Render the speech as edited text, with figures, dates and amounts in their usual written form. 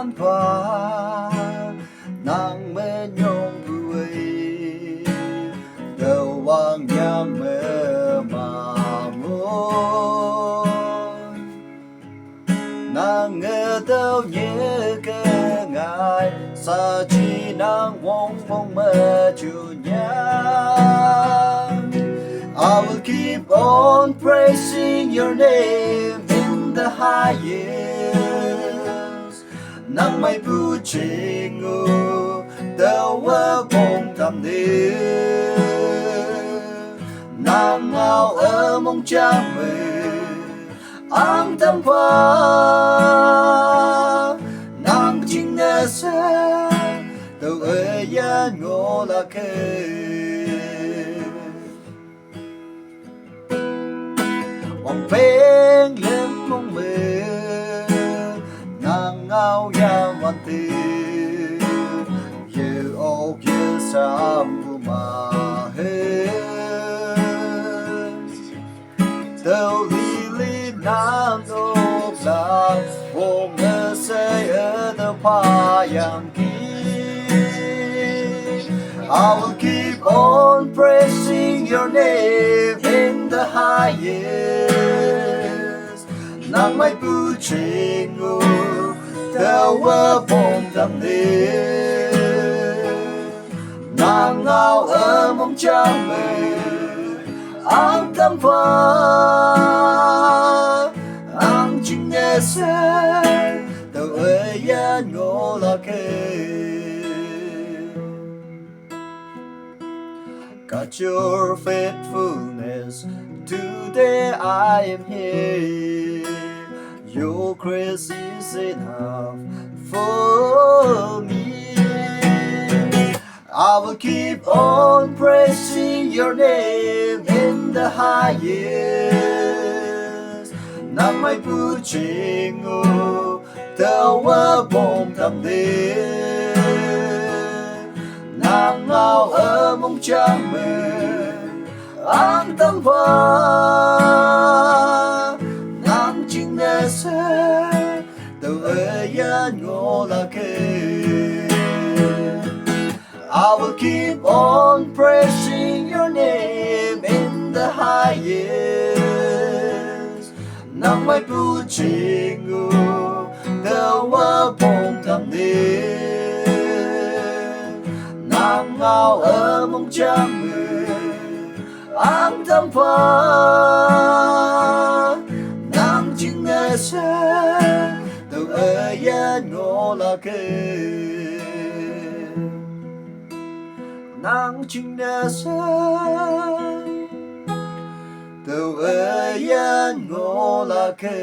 quan hoa nàng mê nhung vui đầu vang nhà mơ mà ngồi nàng ngơ đâu nhớ cơ ngài sa chi nàng vong vong mơ chủ nhà. I will keep on praising your name in the highest. Nang may puchingo dawa bong tam ni. Nang ngao mong chang mê ang tam pa. Nang ching na sa tàu ơi ya ngô la kê. Hoàng phên lên mong mê nàng ngao ya văn tư ye ô ye sa mu ma he tàu li li nam đô la vô ngơ say ở tàu pa yang ki. I will keep on praising your name in the highest. Nang may puchingo dawa bong tam ni. Nang ngao mong chang mê ang tam pa. Ang ching nghe se tàu ơi ya ngô la kê. Got your faithfulness, today I am here. Your grace is enough for me. I will keep on praising your name in the highest. Nang may puchingo dawa bong tam ni. Nàng ngao mong chang mê ang tam pa. Nàng ching nghe se tàu ơi ya ngô la kê. I will keep on praising your name in the highest. Nang may puchingo dawa bong tam ni. Nàng ngao mong chang mê ang tam pa. Nàng ching nghe se tàu ơi ya ngô la kê. Nàng ching nghe se tàu ơi ya ngô la kê.